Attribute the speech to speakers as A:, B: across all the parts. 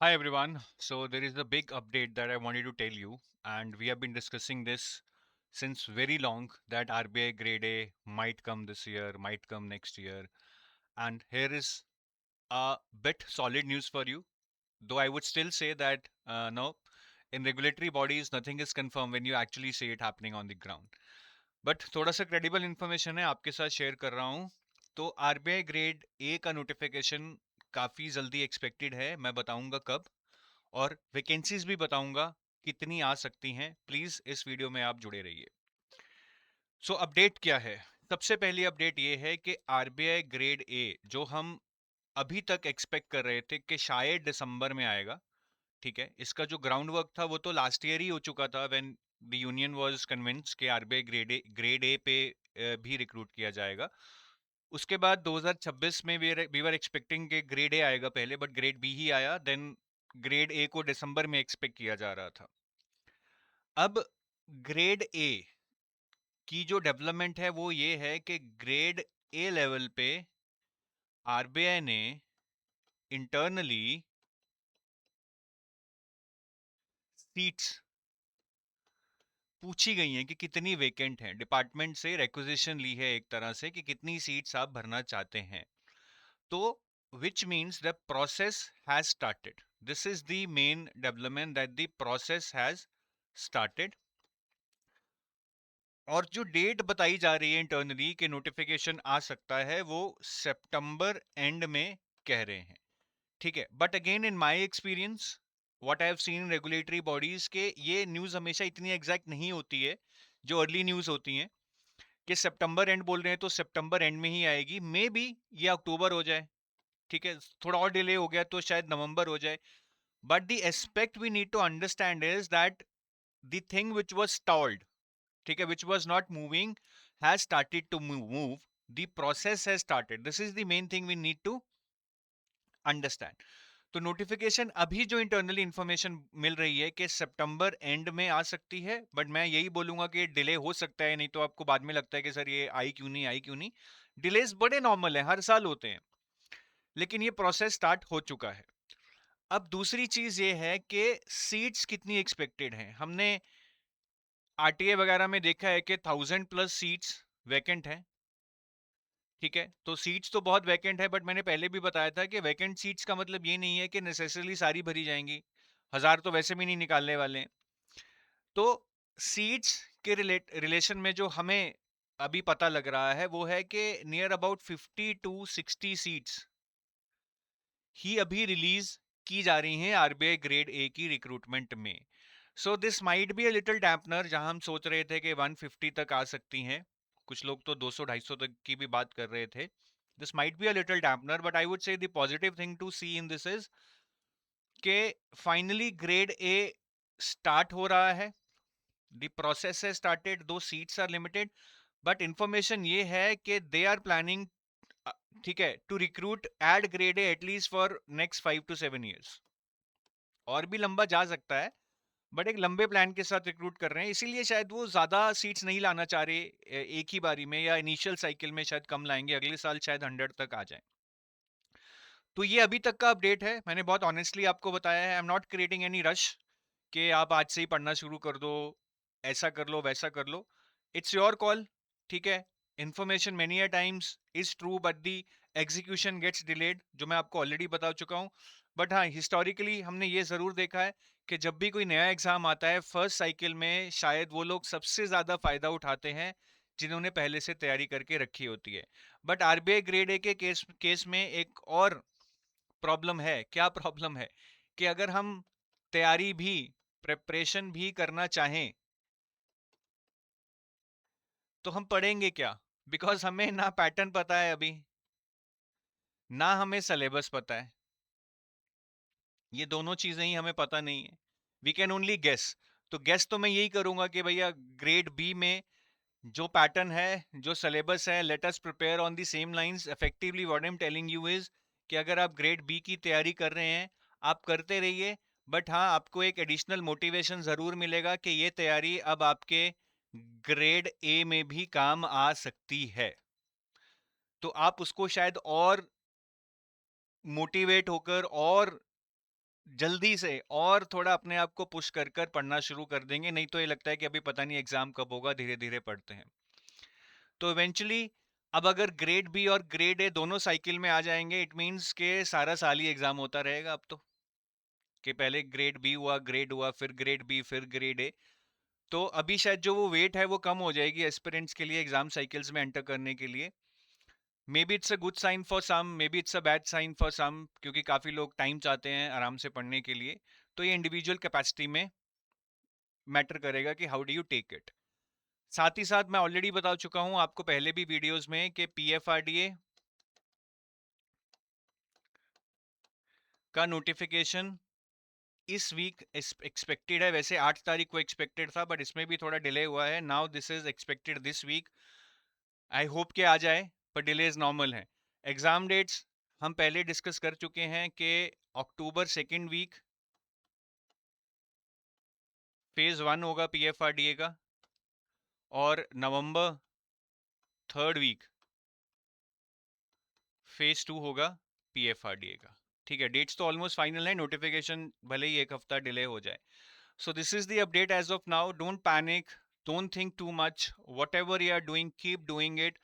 A: Hi everyone. So there is a big update that I wanted to tell you, and we have been discussing this since very long that RBI grade A might come this year, might come next year. And here is a bit solid news for you, though I would still say that no, in regulatory bodies nothing is confirmed when you actually see it happening on the ground. But थोड़ा सा credible information है आपके साथ share कर रहा हूँ। तो RBI grade A का नोटिफिकेशन काफ़ी जल्दी एक्सपेक्टेड है। मैं बताऊंगा कब, और वैकेंसीज भी बताऊंगा कितनी आ सकती हैं। प्लीज इस वीडियो में आप जुड़े रहिए। सो अपडेट क्या है? सबसे पहली अपडेट ये है कि आरबीआई ग्रेड ए जो हम अभी तक एक्सपेक्ट कर रहे थे कि शायद दिसंबर में आएगा, ठीक है, इसका जो ग्राउंड वर्क था वो तो लास्ट ईयर ही हो चुका था when the union was convinced कि आरबीआई ग्रेड ए पे भी रिक्रूट किया जाएगा। उसके बाद 2026 में वी वर एक्सपेक्टिंग कि ग्रेड ए आएगा पहले, बट ग्रेड बी ही आया। देन ग्रेड ए को दिसंबर में एक्सपेक्ट किया जा रहा था। अब ग्रेड ए की जो डेवलपमेंट है वो ये है कि ग्रेड ए लेवल पे आरबीआई ने इंटरनली सीट्स पूछी गई हैं कि कितनी वेकेंट हैं। डिपार्टमेंट से रिक्वेजिशन ली है एक तरह से कि कितनी सीट्स आप भरना चाहते हैं। तो which means the process has started. This is the main development, that the process has started. और जो डेट बताई जा रही है इंटरनली कि नोटिफिकेशन आ सकता है वो सितंबर एंड में कह रहे हैं, ठीक है। But again in my experience, what I have seen in regulatory bodies के ये न्यूज़ हमेशा इतनी एग्जैक्ट नहीं होती है जो अर्ली न्यूज़ होती हैं। कि सितंबर एंड बोल रहे हैं तो सितंबर एंड में ही आएगी, मे बी ये अक्टूबर हो जाए, ठीक है, थोड़ा और डिले हो गया तो शायद नवंबर हो जाए। But the aspect we need to understand is that the thing which was stalled, ठीक है, which was not moving, has started to move. The process has started. This is the main thing we need to understand. तो notification अभी जो internally information मिल रही है कि सितंबर and में आ सकती है, बट मैं यही बोलूंगा कि डिले हो सकता है। नहीं तो आपको बाद में लगता है कि सर ये आई क्यों नहीं, आई क्यों नहीं। डिलेस बड़े नॉर्मल है, हर साल होते हैं, लेकिन ये प्रोसेस स्टार्ट हो चुका है। अब दूसरी चीज ये है कि सीट्स कितनी एक्सपेक्टेड हैं। हमने आरटीए वगैरह में देखा है कि 1000+ सीट्स वैकेंट हैं, ठीक है। तो सीट्स तो बहुत वैकेंट है, बट मैंने पहले भी बताया था कि वैकेंट सीट्स का मतलब ये नहीं है कि नेसेसरली सारी भरी जाएंगी। 1000 तो वैसे भी नहीं निकालने वाले हैं। तो सीट्स के रिलेशन में जो हमें अभी पता लग रहा है वो है कि नियर अबाउट 50 to 60 सीट्स ही अभी रिलीज की जा रही हैं आरबीआई ग्रेड ए की रिक्रूटमेंट में। So this might be a little dampener. जहां हम सोच रहे थे कि 150 तक आ सकती हैं, कुछ लोग तो 200-250 तक की भी बात कर रहे थे। This might be a little dampener, but I would say the positive thing to see in this is के फाइनली ग्रेड ए स्टार्ट हो रहा है। द प्रोसेस है started, though seats are limited, but information ये है कि they are planning, ठीक है, to recruit add grade A at least for next 5 to 7 years। और भी लंबा जा सकता है, बट एक लंबे प्लान के साथ रिक्रूट कर रहे हैं, इसीलिए शायद वो ज्यादा सीट्स नहीं लाना चाह रहे एक ही बारी में, या इनिशियल साइकिल में शायद कम लाएंगे, अगले साल शायद 100 तक आ जाए। तो ये अभी तक का अपडेट है। मैंने बहुत ऑनेस्टली आपको बताया है। I am not creating any rush कि आप आज से ही पढ़ना शुरू कर दो, ऐसा कर लो, वैसा कर लो। इट्स योर कॉल, ठीक है। Information many a times is true, but the execution gets delayed, जो मैं आपको ऑलरेडी बता चुका हूँ। बट हाँ, हिस्टोरिकली हमने ये जरूर देखा है कि जब भी कोई नया एग्जाम आता है फर्स्ट साइकिल में, शायद वो लोग सबसे ज्यादा फायदा उठाते हैं जिन्होंने पहले से तैयारी करके रखी होती है। बट आरबीआई ग्रेड ए के केस में एक और प्रॉब्लम है। क्या प्रॉब्लम है? कि अगर हम तैयारी भी, प्रिपरेशन भी करना चाहें तो हम पढ़ेंगे क्या? बिकॉज हमें ना पैटर्न पता है अभी, ना हमें सिलेबस पता है। ये दोनों चीजें ही हमें पता नहीं है। We can only guess. तो गेस तो मैं यही करूंगा कि भैया ग्रेड बी में जो पैटर्न है, जो सिलेबस है, let us prepare on the same lines. Effectively what I am telling you is कि अगर आप ग्रेड बी की तैयारी कर रहे हैं, आप करते रहिए। बट हाँ, आपको एक एडिशनल मोटिवेशन जरूर मिलेगा कि ये तैयारी अब आपके ग्रेड ए में भी काम आ सकती है। तो आप उसको शायद और मोटिवेट होकर और जल्दी से और थोड़ा अपने आप को पुश कर कर पढ़ना शुरू कर देंगे, नहीं तो ये लगता है कि अभी पता नहीं एग्जाम कब होगा, धीरे धीरे पढ़ते हैं। तो इवेंचुअली अब अगर ग्रेड बी और ग्रेड ए दोनों साइकिल में आ जाएंगे, इट मीन्स के सारा साल ही एग्जाम होता रहेगा अब तो, कि पहले ग्रेड बी हुआ, ग्रेड हुआ, फिर ग्रेड बी, फिर ग्रेड ए। तो अभी शायद जो वो वेट है वो कम हो जाएगी एस्पिरेंट्स के लिए एग्जाम साइकिल्स में एंटर करने के लिए। Maybe it's a good sign for some, maybe it's a bad sign for some, क्योंकि काफी लोग टाइम चाहते हैं आराम से पढ़ने के लिए। तो ये इंडिविजुअल कैपेसिटी में मैटर करेगा कि how do you take it. साथ ही साथ मैं ऑलरेडी बता चुका हूं आपको पहले भी वीडियोस में कि पीएफआरडीए का नोटिफिकेशन इस वीक एक्सपेक्टेड है। वैसे 8 तारीख को एक्सपेक्टेड था, बट इसमें भी थोड़ा डिले हुआ है। Now this is expected this week. I hope कि आ जाए, पर डिले इज नॉर्मल है। एग्जाम डेट्स हम पहले डिस्कस कर चुके हैं कि अक्टूबर सेकेंड वीक फेज 1 होगा पीएफआरडीए का, और नवंबर थर्ड वीक फेज 2 होगा पीएफआरडीए का। ठीक है, डेट्स तो ऑलमोस्ट फाइनल है, नोटिफिकेशन भले ही एक हफ्ता डिले हो जाए। So this is the update as of now. Don't panic. Don't think too much. Whatever you are doing, keep doing it.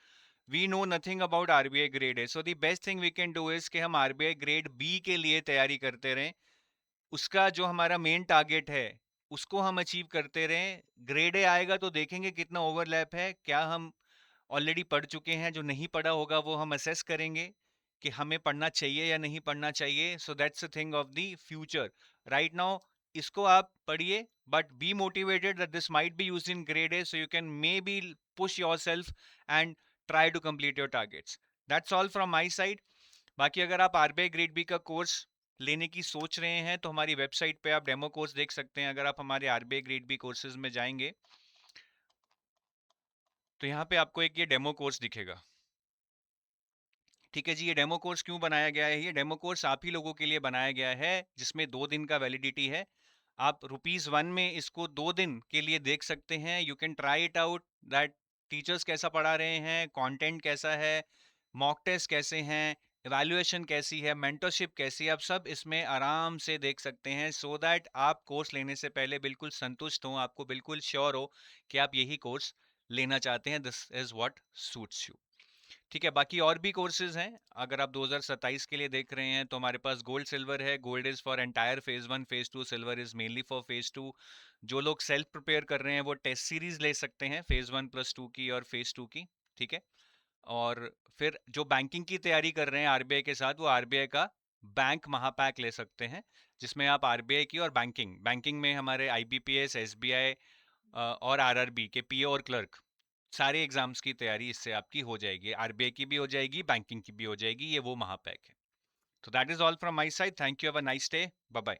A: We know nothing about RBI grade A. So the best thing we can do is कि हम RBI grade B के लिए तैयारी करते रहें। उसका जो हमारा मेन टारगेट है उसको हम अचीव करते रहें। ग्रेड ए आएगा तो देखेंगे कितना ओवरलैप है, क्या हम ऑलरेडी पढ़ चुके हैं, जो नहीं पढ़ा होगा वो हम असेस करेंगे कि हमें पढ़ना चाहिए या नहीं पढ़ना चाहिए। So that's a thing of the future. Right now इसको आप पढ़िए, but be motivated that this might be used in grade A, so you can maybe push yourself and try to complete your targets. That's all from my side. बाकी अगर आप RBI grade B का course लेने की सोच रहे हैं तो हमारी वेबसाइट पे आप डेमो कोर्स देख सकते हैं। अगर आप हमारे आरबीआई ग्रेड बी कोर्सेज में जाएंगे तो यहाँ पे आपको एक ये डेमो कोर्स दिखेगा। ठीक है जी, ये डेमो कोर्स क्यों बनाया गया है? ये डेमो कोर्स आप ही लोगों के लिए बनाया गया है, जिसमें 2 दिन का वैलिडिटी है। आप ₹1 में इसको 2 दिन के लिए देख सकते हैं। You can try it out that teachers कैसा पढ़ा रहे हैं, कंटेंट कैसा है, मॉक टेस्ट कैसे हैं, इवैल्यूएशन कैसी है, मेंटरशिप कैसी है, आप सब इसमें आराम से देख सकते हैं। सो दैट आप कोर्स लेने से पहले बिल्कुल संतुष्ट हो, आपको बिल्कुल श्योर हो कि आप यही कोर्स लेना चाहते हैं। This is what suits you. ठीक है, बाकी और भी कोर्सेज हैं। अगर आप 2027 के लिए देख रहे हैं तो हमारे पास गोल्ड सिल्वर है। Gold is for entire phase 1 phase 2, silver is mainly for phase 2। जो लोग सेल्फ प्रिपेयर कर रहे हैं वो टेस्ट सीरीज ले सकते हैं फेज 1 प्लस 2 की और फेज 2 की। ठीक है, और फिर जो बैंकिंग की तैयारी कर रहे हैं आरबीआई के साथ, वो आरबीआई का बैंक महापैक ले सकते हैं, जिसमें आप आरबीआई की और बैंकिंग बैंकिंग में हमारे आईबीपीएस, एसबीआई और आरआरबी के पीओ और क्लर्क सारे एग्जाम्स की तैयारी इससे आपकी हो जाएगी। आरबीआई की भी हो जाएगी, बैंकिंग की भी हो जाएगी। ये वो महापैक है। तो that is all from my side. Thank you, have a nice day, bye bye.